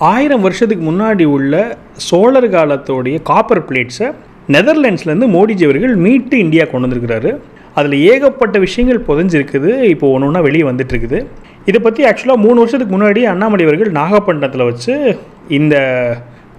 1000 வருஷத்துக்கு முன்னாடி உள்ள சோழர் காலத்தோடைய காப்பர் பிளேட்ஸை நெதர்லாண்ட்ஸ்லேருந்து மோடிஜி அவர்கள் மீட்டு இந்தியா கொண்டு வந்திருக்கிறாரு. அதில் ஏகப்பட்ட விஷயங்கள் புதைஞ்சிருக்குது. இப்போ ஒன்று ஒன்றா வெளியே வந்துட்டுருக்குது. இதை பற்றி ஆக்சுவலாக 3 வருஷத்துக்கு முன்னாடி அண்ணாமலை அவர்கள் நாகப்பட்டினத்தில் வச்சு இந்த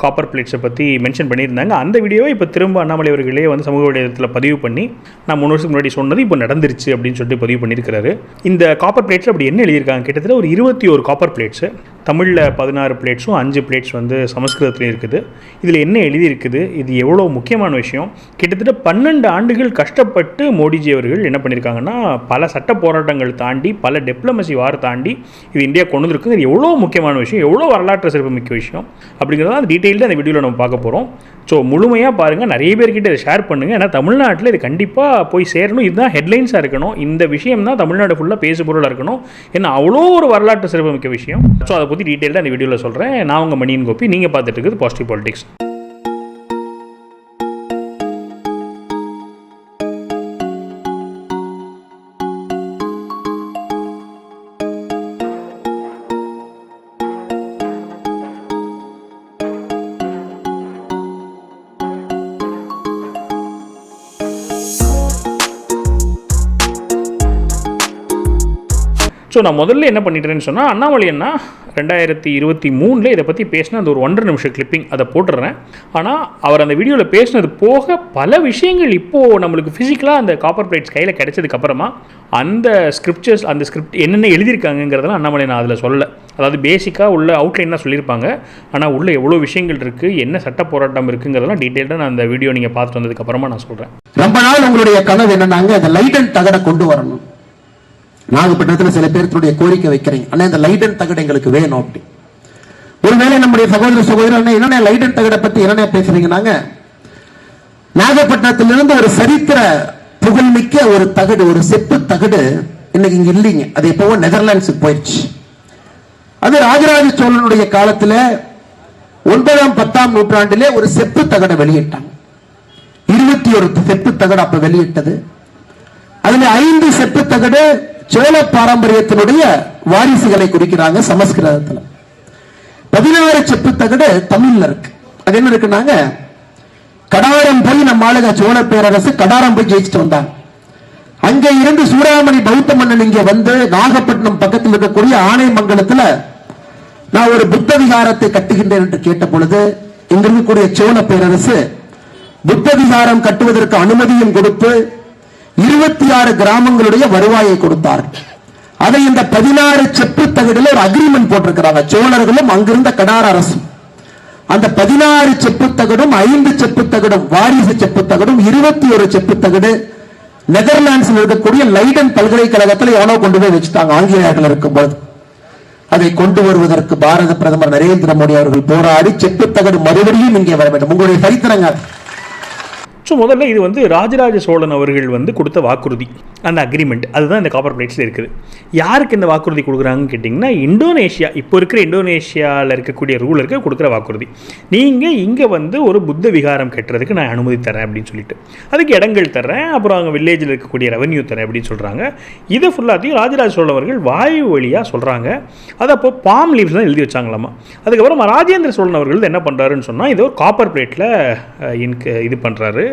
காப்பர் பிளேட்ஸை பற்றி மென்ஷன் பண்ணியிருந்தாங்க. அந்த வீடியோவை இப்போ திரும்ப அண்ணாமலை அவர்களே வந்து சமூக வலைதளத்தில் பதிவு பண்ணி நான் 3 வருஷத்துக்கு முன்னாடி சொன்னது இப்போ நடந்துருச்சு அப்படின்னு சொல்லிட்டு பதிவு பண்ணியிருக்கிறாரு. இந்த காப்பர் பிளேட்ஸில் அப்படி என்ன எழுதியிருக்காங்க, கிட்டத்தட்ட ஒரு 21 காப்பர் பிளேட்ஸு, தமிழில் 16 பிளேட்ஸும் 5 பிளேட்ஸ் வந்து சமஸ்கிருதத்துலேயும் இருக்குது. இதில் என்ன எழுதியிருக்குது, இது எவ்வளோ முக்கியமான விஷயம், கிட்டத்தட்ட 12 ஆண்டுகள் கஷ்டப்பட்டு மோடிஜி அவர்கள் என்ன பண்ணியிருக்காங்கன்னா பல சட்ட போராட்டங்கள் தாண்டி பல டிப்ளமசி வார் தாண்டி இது இந்தியா கொண்டு வந்துருக்கு. இது எவ்வளோ முக்கியமான விஷயம், எவ்வளோ வரலாற்று சிறப்பு மிக்க விஷயம் அப்படிங்கிறத அந்த டீட்டெயில்டாக அந்த வீடியோவில் நம்ம பார்க்க போகிறோம். ஸோ முழுமையாக பாருங்கள், நிறைய பேர்கிட்ட இதை ஷேர் பண்ணுங்கள். ஏன்னா தமிழ்நாட்டில் இது கண்டிப்பாக போய் சேரணும். இதுதான் ஹெட்லைன்ஸாக இருக்கணும். இந்த விஷயம் தான் தமிழ்நாடு ஃபுல்லாக பேசுபொருளாக இருக்கணும். ஏன்னா அவ்வளோ ஒரு வரலாற்று சிறப்பு மிக்க விஷயம். ஸோ அதை பற்றி டீட்டெயிலாக இந்த வீடியோவில் சொல்கிறேன். நான் உங்கள் மணியன் கோபி, நீங்கள் பார்த்துட்டு இருக்குது பாசிட்டிவ் பாலிடிக்ஸ். ஸோ நான் முதல்ல என்ன பண்ணிட்டேன்னு சொன்னால், அண்ணாமலை அண்ணா 2023 இதை பற்றி பேசின அந்த ஒரு 1.5 நிமிஷம் கிளிப்பிங் அதை போட்டுடுறேன். ஆனால் அவர் அந்த வீடியோவில் பேசினது போக பல விஷயங்கள் இப்போது நம்மளுக்கு ஃபிசிக்கலாக அந்த காப்பர் பிளேட்ஸ் கையில் கிடைச்சதுக்கப்புறமா அந்த ஸ்கிரிப்சர்ஸ், அந்த ஸ்கிரிப்ட் என்னென்ன எழுதியிருக்காங்கிறதெல்லாம் அண்ணாமலை நான் அதில் சொல்லலை. அதாவது பேசிக்காக உள்ள அவுட்லைன் தான் சொல்லியிருப்பாங்க. ஆனால் உள்ள எவ்வளோ விஷயங்கள் இருக்குது, என்ன சட்ட போராட்டம் இருக்குங்கிறதெல்லாம் டீட்டெயிலாக நான் அந்த வீடியோ நீங்கள் பார்த்துட்டு வந்ததுக்கப்புறமா நான் சொல்கிறேன். ரொம்ப நாள் உங்களுடைய கனவு என்னன்னாங்க, அந்த லைட் அண்ட் தகடை கொண்டு வரணும். நாகப்பட்டினத்தில் சில பேருடைய கோரிக்கை வைக்கிறீங்க, அண்ணா இந்த லைட் அண்ட் தகடு எங்களுக்கு வேணும் அப்படி. ஒருவேளை நம்முடைய சகோதரர் என்ன லைட் அண்ட் தகடை பத்தி என்ன பேசுறீங்கன்னாங்க, நாகப்பட்டினத்திலிருந்து ஒரு சரித்திர புகழ்மிக்க ஒரு தகடு, ஒரு செப்பு தகடு இன்னைக்கு இங்க இல்லைங்க. அது எப்பவோ நெதர்லாண்ட்ஸுக்கு போயிடுச்சு. அது ராஜராஜ சோழனுடைய காலத்துல 9ஆம் 10ஆம் நூற்றாண்டிலே ஒரு செப்பு தகடை வெளியிட்டாங்க. 21 செப்பு தகடு அப்ப வெளியிட்டது. அதுல 5 செப்பு தகடு சோழ பாரம்பரியத்தினுடைய வாரிசுகளை குறிக்கிறாங்க சமஸ்கிருதத்தில். 16 செப்பு தகடு தமிழ்ல இருக்கு. அது என்ன இருக்குன்னாங்க, கடாரம் போய் நம்ம ஆளுங்க சோழ பேரரசு கடாரம் போய் ஜெயிச்சுட்டு வந்தாங்க. அங்க இருந்து சூடாமணி பௌத்த மன்னன் இங்க வந்து நாகப்பட்டினம் பக்கத்தில் இருக்கக்கூடிய ஆனைமங்கலத்துல நான் ஒரு புத்த விகாரத்தை கட்டுகின்றேன் என்று கேட்ட பொழுது இங்க இருக்கக்கூடிய சோழ பேரரசு புத்த விகாரம் கட்டுவதற்கு அனுமதியும் கொடுத்து 26 கிராமங்களுடைய வருவாயை கொடுத்தார்கள். அதை இந்த 16 செப்பு தகடுல ஒரு அக்ரிமெண்ட் போட்டிருக்கிறாங்க சோழர்களும் அங்கிருந்த கடார அரசும். அந்த 16 செப்பு தகடும் 5 செப்பு தகடும் வாரிசு செப்பு தகடும் 21 செப்பு தகடு நெதர்லாண்ட்ஸில் இருக்கக்கூடிய லைடன் பல்கலைக்கழகத்தில் எவனோ கொண்டு போய் வச்சுட்டாங்க ஆங்கிலேயர்கள் இருக்கும்போது. அதை கொண்டு வருவதற்கு பாரத பிரதமர் நரேந்திர மோடி அவர்கள் போராடி செப்பு தகடு மறுபடியும் இங்கே வர வேண்டும். உங்களுடைய சரித்திரங்க. ஸோ முதல்ல இது வந்து ராஜராஜ சோழன் அவர்கள் வந்து கொடுத்த வாக்குறுதி, அந்த அக்ரிமெண்ட், அதுதான் இந்த காப்பர் பிளேட்ஸில் இருக்குது. யாருக்கு இந்த வாக்குறுதி கொடுக்குறாங்கன்னு கேட்டிங்கன்னா, இந்தோனேஷியா, இப்போ இருக்கிற இந்தோனேஷியாவில் இருக்கக்கூடிய ரூலருக்கு கொடுக்குற வாக்குறுதி. நீங்கள் இங்கே வந்து ஒரு புத்த விகாரம் கட்டுறதுக்கு நான் அனுமதி தரேன் அப்படின்னு சொல்லிட்டு, அதுக்கு இடங்கள் தரேன், அப்புறம் அங்கே வில்லேஜில் இருக்கக்கூடிய ரெவன்யூ தரேன் அப்படின்னு சொல்கிறாங்க. இதை ஃபுல்லாத்தையும் ராஜராஜ சோழன் அவர்கள் வாயு வழியாக சொல்கிறாங்க. அது அப்போ பாம் லீவ்ஸ் தான் எழுதி வச்சாங்களாமா. அதுக்கப்புறம் ராஜேந்திர சோழன் அவர்கள் என்ன பண்ணுறாருன்னு சொன்னால், இது ஒரு காப்பர் பிளேட்டில் இது பண்ணுறாரு.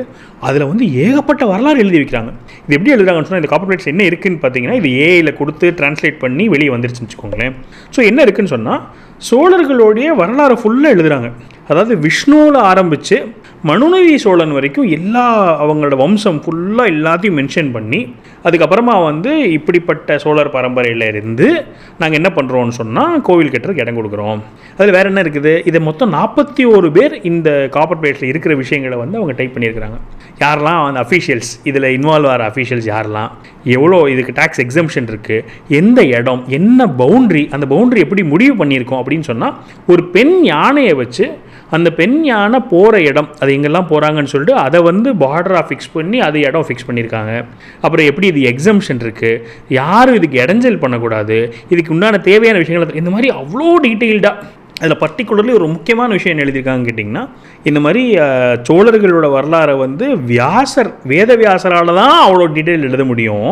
அதில் வந்து ஏகப்பட்ட வரலாறு எழுதி வைக்கிறாங்க. இது எப்படி எழுதுறாங்கன்னு சொன்னால், இந்த காப்பர் பிளேட்ஸ் என்ன இருக்குன்னு பார்த்தீங்கன்னா, இது ஏஐயில் கொடுத்து டிரான்ஸ்லேட் பண்ணி வெளியே வந்துருச்சுன்னு வச்சுக்கோங்களேன். ஸோ என்ன இருக்குன்னு சொன்னால், சோழர்களுடைய வரலாறு ஃபுல்லாக எழுதுகிறாங்க. அதாவது விஷ்ணுவில் ஆரம்பித்து மனுநீதி சோழன் வரைக்கும் எல்லா அவங்களோட வம்சம் ஃபுல்லாக எல்லாத்தையும் மென்ஷன் பண்ணி, அதுக்கப்புறமா வந்து இப்படிப்பட்ட சோழர் பரம்பரையில் இருந்து நாங்கள் என்ன பண்ணுறோம்னு சொன்னால் கோவில் கட்டுறதுக்கு இடம் கொடுக்குறோம். அதில் வேறு என்ன இருக்குது, இதை மொத்தம் 41 பேர் இந்த காப்பர் பிளேட்ஸில் இருக்கிற விஷயங்களை வந்து அவங்க டைப் பண்ணியிருக்கிறாங்க. யாரெல்லாம் அந்த அஃபீஷியல்ஸ், இதில் இன்வால்வ் ஆகிற அஃபீஷியல்ஸ் யாரெல்லாம், எவ்வளோ இதுக்கு டேக்ஸ் எக்ஸம்ஷன் இருக்குது, எந்த இடம், என்ன பவுண்ட்ரி, அந்த பவுண்ட்ரி எப்படி முடிவு பண்ணியிருக்கோம் அப்படின்னு சொன்னால், ஒரு பெண் யானையை வச்சு அந்த பெண் யானை போகிற இடம், அது எங்கெல்லாம் போகிறாங்கன்னு சொல்லிட்டு அதை வந்து பார்டராக ஃபிக்ஸ் பண்ணி அது இடம் ஃபிக்ஸ் பண்ணியிருக்காங்க. அப்புறம் எப்படி இது எக்ஸம்ஷன் இருக்குது, யாரும் இதுக்கு இடைஞ்சல் பண்ணக்கூடாது, இதுக்கு உண்டான தேவையான விஷயங்கள், இந்த மாதிரி அவ்வளோ டீட்டெயில்டாக அதில் பர்டிகுலர்லி ஒரு முக்கியமான விஷயம் என்ன எழுதியிருக்காங்கன்னு கேட்டிங்கன்னா, இந்த மாதிரி சோழர்களோட வரலாறை வந்து வேதவியாசரால் தான் அவ்வளோ டீட்டெயில் எழுத முடியும்,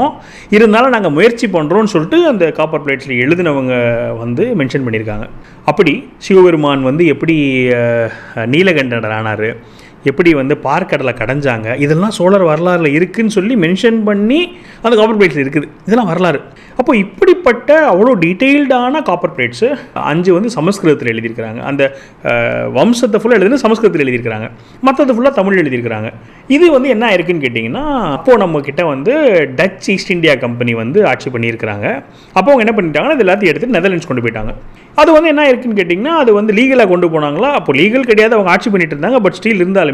இருந்தாலும் நாங்கள் முயற்சி பண்ணுறோன்னு சொல்லிட்டு அந்த காப்பர் பிளேட்ஸில் எழுதினவங்க வந்து மென்ஷன் பண்ணியிருக்காங்க. அப்படி சிவபெருமான் வந்து எப்படி நீலகண்டர் ஆனார், எப்படி வந்து பார்க்கடலை கடைஞ்சாங்க, இதெல்லாம் சோழர் வரலாறில் இருக்குதுன்னு சொல்லி மென்ஷன் பண்ணி அந்த காப்பர் பிளேட்ஸ் இருக்குது. இதெல்லாம் வரலாறு. அப்போ இப்படிப்பட்ட அவ்வளோ டீட்டெயில்டான காப்பர் பிளேட்ஸு 5 வந்து சமஸ்கிருதத்தில் எழுதியிருக்கிறாங்க. அந்த வம்சத்தை ஃபுல்லாக எழுதுனா சமஸ்கிருதத்தில் எழுதியிருக்கிறாங்க, மற்றது ஃபுல்லாக தமிழ் எழுதியிருக்கிறாங்க. இது வந்து என்ன இருக்குன்னு கேட்டிங்கன்னா, அப்போது நம்மக்கிட்ட வந்து டச் ஈஸ்ட் இந்தியா கம்பெனி வந்து ஆட்சி பண்ணியிருக்கிறாங்க. அப்போ அவங்க என்ன பண்ணிட்டாங்கன்னா, இது எல்லாத்தையும் எடுத்து நெதர்லாண்ட்ஸ் கொண்டு போயிட்டாங்க. அது வந்து என்ன இருக்குன்னு கேட்டிங்கன்னா, அது வந்து லீகலாக கொண்டு போனாங்களா? அப்போ லீகல் கிடையாது, அவங்க ஆட்சி பண்ணிட்டு இருந்தாங்க. பட் ஸ்டில் இருந்தாலுமே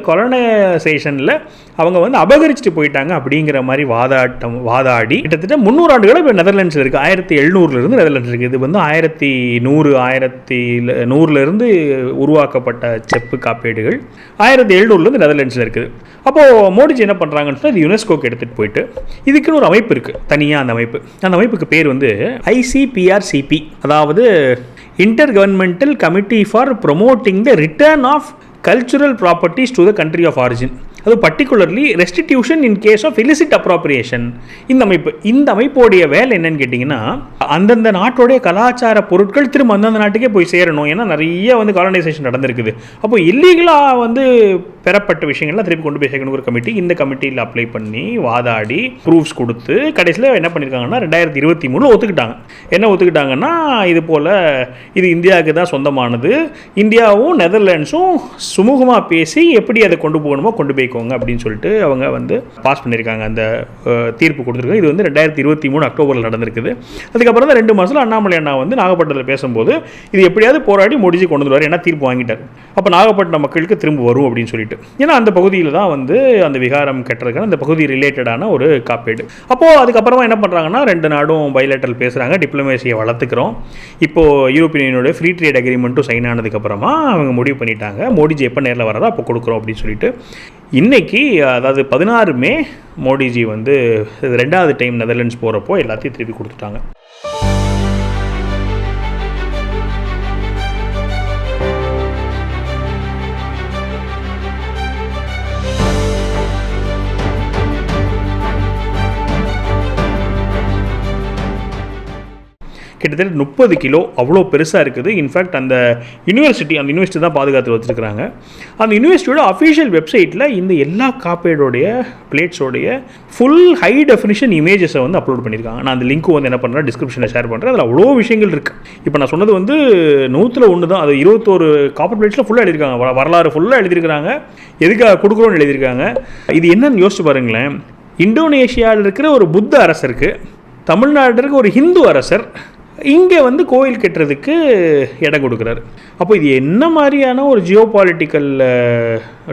கொலனைசேஷனில் அவங்க வந்து அபகரிச்சுட்டு போயிட்டாங்க அப்படிங்கிற மாதிரி வாதாடி கிட்டத்தட்ட 300 ஆண்டுகளை இப்போ நெதர்லாண்ட்ஸில் இருக்குது. 1700 நெதர்லாண்ட்ஸ் இருக்குது. இது வந்து 1100 உருவாக்கப்பட்ட செப்பு காப்பீடுகள் 1700 நெதர்லாண்ட்ஸில் இருக்குது. அப்போது மோடிஜி என்ன பண்ணுறாங்கன்னு சொன்னால், இது யுனெஸ்கோக்கு எடுத்துகிட்டு போயிட்டு இதுக்குன்னு ஒரு அமைப்பு இருக்குது தனியாக. அந்த அமைப்புக்கு பேர் வந்து ICPRCP, அதாவது intergovernmental committee for promoting the return of cultural properties to the country of origin. அது particularly restitution in case of illicit appropriation. இந்த அமைப்போடைய வேலை என்னன்னு கேட்டிங்கன்னா, அந்தந்த நாட்டோடைய கலாச்சார பொருட்கள் திரும்ப அந்தந்த நாட்டுக்கே போய் சேரணும். ஏன்னா நிறைய வந்து காலனைசேஷன் நடந்திருக்குது. அப்போ இல்லீகலாக வந்து பெறப்பட்ட விஷயங்கள்லாம் திருப்பி கொண்டு போய் சேர்க்கணும் ஒரு கமிட்டி. இந்த கமிட்டியில் அப்ளை பண்ணி வாதாடி ப்ரூஃப்ஸ் கொடுத்து கடைசியில் என்ன பண்ணியிருக்காங்கன்னா 2023 ஒத்துக்கிட்டாங்க. என்ன ஒத்துக்கிட்டாங்கன்னா, இது போல் இது இந்தியாவுக்கு தான் சொந்தமானது, இந்தியாவும் நெதர்லாண்ட்ஸும் சுமூகமாக பேசி எப்படி அதை கொண்டு போகணுமோ கொண்டு போய்க்கோங்க அப்படின்னு சொல்லிட்டு அவங்க வந்து பாஸ் பண்ணியிருக்காங்க. அந்த தீர்ப்பு கொடுத்துருக்காங்க. இது வந்து 2023 அக்டோபரில் நடந்திருக்குது. அதுக்கப்புறம் தான் 2 மாதத்தில் அண்ணாமலை அண்ணா வந்து நாகப்பட்டினத்தில் பேசும்போது இது எப்படியாவது போராடி மோடிஜி கொண்டு வந்துடுவார், ஏன்னா தீர்ப்பு வாங்கிட்டார். அப்போ நாகப்பட்டினம் மக்களுக்கு திரும்ப வரும் அப்படின்னு சொல்லிட்டு, ஏன்னா அந்த பகுதியில் தான் வந்து அந்த விகாரம் கட்டுறதுக்கான அந்த பகுதி ரிலேட்டடான ஒரு காப்பீடு. அப்போது அதுக்கப்புறமா என்ன பண்ணுறாங்கன்னா, 2 நாடும் பைலேட்டரல் பேசுகிறாங்க, டிப்ளமேசியை வளர்த்துக்கிறோம். இப்போது யூரோப்பியன் யூனியனோட ஃப்ரீ ட்ரேட் அக்ரிமெண்ட்டும் சைன் ஆனதுக்கப்புறமா அவங்க முடிவு பண்ணிட்டாங்க, மோடிஜி எப்போ நேரில் வராதோ அப்போ கொடுக்குறோம் அப்படின்னு சொல்லிட்டு. இன்றைக்கி அதாவது 16 மே மோடிஜி வந்து 2வது டைம் நெதர்லாண்ட்ஸ் போகிறப்போ எல்லாத்தையும் திருப்பி கொடுத்துட்டாங்க. கிட்டத்தட்ட 30 கிலோ, அவ்வளோ பெருசாக இருக்குது. இன்ஃபேக்ட் அந்த யூனிவர்சிட்டி தான் பாதுகாத்து வச்சுருக்கிறாங்க. அந்த யூனிவர்சிட்டியோட அஃபிஷியல் வெப்சைட்டில் இந்த எல்லா காப்பீடோடைய பிளேட்ஸோடைய ஃபுல் ஹை டெஃபினிஷன் இமேஜஸை வந்து அப்லோட் பண்ணியிருக்காங்க. நான் அந்த லிங்க்கு வந்து என்ன பண்ணுறேன், டிஸ்கிரிப்ஷனில் ஷேர் பண்ணுறேன். அதில் அவ்வளோ விஷயங்கள் இருக்குது. இப்போ நான் சொன்னது வந்து 100ல் 1 தான். அது 21 காப்பர் பிளேட்ஸில் ஃபுல்லாக எழுதியிருக்காங்க, வரலாறு ஃபுல்லாக எழுதியிருக்கிறாங்க, எதுக்காக கொடுக்குறோன்னு எழுதியிருக்காங்க. இது என்னன்னு யோசிச்சு பாருங்களேன். இந்தோனேஷியாவில் இருக்கிற ஒரு புத்த அரசருக்கு, தமிழ்நாட்டில் இருக்க ஒரு ஹிந்து அரசர் இங்கே வந்து கோயில் கட்டுறதுக்கு இடம் கொடுக்குறாரு. அப்போ இது என்ன மாதிரியான ஒரு ஜியோ பாலிட்டிக்கல்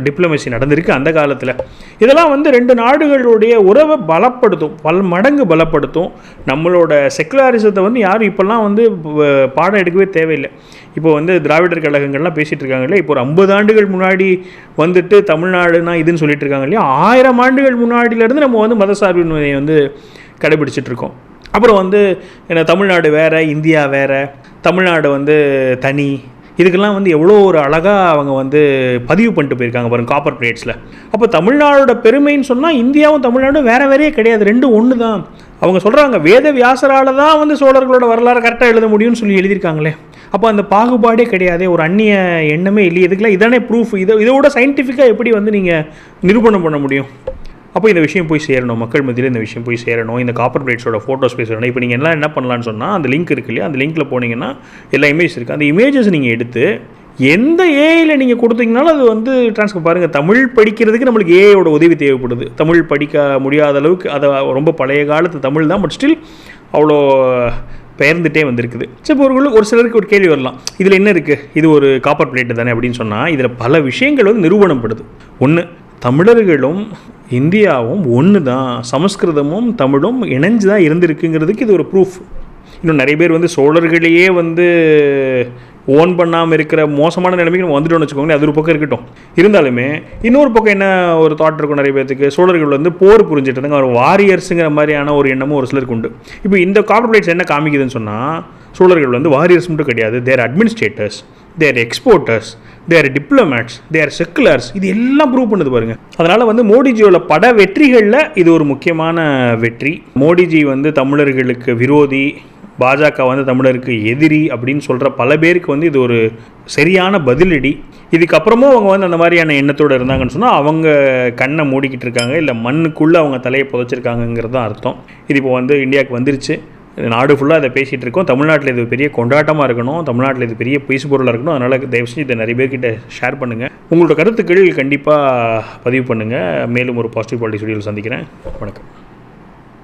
டிப்ளமேசி நடந்திருக்கு அந்த காலத்தில். இதெல்லாம் வந்து 2 நாடுகளுடைய உறவை பலப்படுத்தும், பல மடங்கு பலப்படுத்தும். நம்மளோட செக்குலரிசத்தை வந்து யாரும் இப்போல்லாம் வந்து பாடம் எடுக்கவே தேவையில்லை. இப்போ வந்து திராவிடர் கழகங்கள்லாம் பேசிகிட்டு இருக்காங்க இல்லையா, இப்போ ஒரு 50 ஆண்டுகள் முன்னாடி வந்துட்டு தமிழ்நாடுனா இதுன்னு சொல்லிட்டு இருக்காங்க இல்லையா, 1000 ஆண்டுகள் முன்னாடியிலேருந்து நம்ம வந்து மதசார்பின்மையை வந்து கடைபிடிச்சிட்ருக்கோம். அப்புறம் வந்து என்ன, தமிழ்நாடு வேறு, இந்தியா வேறு, தமிழ்நாடு வந்து தனி, இதுக்கெல்லாம் வந்து எவ்வளோ ஒரு அழகாக அவங்க வந்து பதிவு பண்ணிட்டு போயிருக்காங்க பாருங்கள் காப்பர் பிளேட்ஸில். அப்போ தமிழ்நாடோட பெருமைன்னு சொன்னால் இந்தியாவும் தமிழ்நாடும் வேறே கிடையாது, 2 ஒன்று தான். அவங்க சொல்கிறாங்க வேதவியாசரால் தான் வந்து சோழர்களோட வரலாறு கரெக்டாக எழுத முடியும்னு சொல்லி எழுதியிருக்காங்களே. அப்போ அந்த பாகுபாடே கிடையாது, ஒரு அந்நிய எண்ணமே இல்லையே. இதுக்கெல்லாம் இதானே ப்ரூஃப். இதோட சயின்டிஃபிக்காக எப்படி வந்து நீங்கள் நிரூபணம் பண்ண முடியும்? அப்போ இந்த விஷயம் போய் சேரணும், மக்கள் மத்தியில் இந்த விஷயம் போய் சேரணும், இந்த காப்பர் பிளேட்ஸோட ஃபோட்டோஸ் போய் சேரணும். இப்போ நீங்கள் எல்லாம் என்ன பண்ணலான்னு சொன்னால், அந்த லிங்க் இருக்கு இல்லையா, அந்த லிங்க்கில் போனீங்கன்னா எல்லா இமேஜ் இருக்குது. அந்த இமேஜஸ் நீங்கள் எடுத்து எந்த ஏஐயில் நீங்கள் கொடுத்தீங்கனாலும் அது வந்து ட்ரான்ஸ்ஃபர் பாருங்கள். தமிழ் படிக்கிறதுக்கு நம்மளுக்கு ஏஐயோட உதவி தேவைப்படுது. தமிழ் படிக்க முடியாத அளவுக்கு அதை ரொம்ப பழைய காலத்து தமிழ் தான், பட் ஸ்டில் அவ்வளோ பெயர்ந்துட்டே வந்திருக்குது. சரி, ஒரு சிலருக்கு ஒரு கேள்வி வரலாம், இதில் என்ன இருக்குது, இது ஒரு காப்பர் பிளேட்டு தானே அப்படின்னு சொன்னால், இதில் பல விஷயங்கள் வந்து நிரூபணப்படுது. ஒன்று, தமிழர்களும் இந்தியாவும் ஒன்று தான், சமஸ்கிருதமும் தமிழும் இணைஞ்சு தான் இருந்திருக்குங்கிறதுக்கு இது ஒரு ப்ரூஃப். இன்னும் நிறைய பேர் வந்து சோழர்களையே வந்து ஓன் பண்ணாமல் இருக்கிற மோசமான நிலைமைக்கு நம்ம வந்துட்டோம்னு வச்சுக்கோங்களேன். அது ஒரு பக்கம் இருக்கட்டும். இருந்தாலுமே இன்னொரு பக்கம் என்ன ஒரு தாட் இருக்கும் நிறைய பேருக்கு, சோழர்கள் வந்து போர் புரிஞ்சிட்டு இருந்தாங்க, ஒரு வாரியர்ஸுங்கிற மாதிரியான ஒரு எண்ணமும் ஒரு சிலருக்கு உண்டு. இப்போ இந்த காப்பர் பிளேட்ஸ் என்ன காமிக்குதுன்னு சொன்னால், சோழர்கள் வந்து வாரியர்ஸ் மட்டும் கிடையாது, தேர் அட்மினிஸ்ட்ரேட்டர்ஸ், தேர் எக்ஸ்போர்ட்டர்ஸ், தேர் டிப்ளமேட்ஸ், தேர் செக்குலர்ஸ். இது எல்லாம் ப்ரூவ் பண்ணுது பாருங்க. அதனால் வந்து மோடிஜியோட பட வெற்றிகளில் இது ஒரு முக்கியமான வெற்றி. மோடிஜி வந்து தமிழர்களுக்கு விரோதி, பாஜக வந்து தமிழருக்கு எதிரி அப்படின்னு சொல்கிற பல பேருக்கு வந்து இது ஒரு சரியான பதிலடி. இதுக்கப்புறமும் அவங்க வந்து அந்த மாதிரியான எண்ணத்தோடு இருந்தாங்கன்னு சொன்னால் அவங்க கண்ணை மூடிக்கிட்டு இருக்காங்க, இல்லை மண்ணுக்குள்ளே அவங்க தலையை புதைச்சிருக்காங்கங்கிறது தான் அர்த்தம். இது இப்போ வந்து இந்தியாவுக்கு வந்துருச்சு, நாடு ஃபுல்லாக அதை பேசிகிட்டு இருக்கோம். தமிழ்நாட்டில் இது பெரிய கொண்டாட்டமாக இருக்கணும், தமிழ்நாட்டில் இது பெரிய பேசுபொருளாக இருக்கணும். அதனால் தயவுசெய்து இதை நிறைய பேர்கிட்ட ஷேர் பண்ணுங்கள். உங்களோட கருத்துக்கள் கண்டிப்பாக பதிவு பண்ணுங்கள். மேலும் ஒரு பாசிட்டிவ் பாலிட்டிக்ஸ் வீடியோவில் சந்திக்கிறேன். வணக்கம்.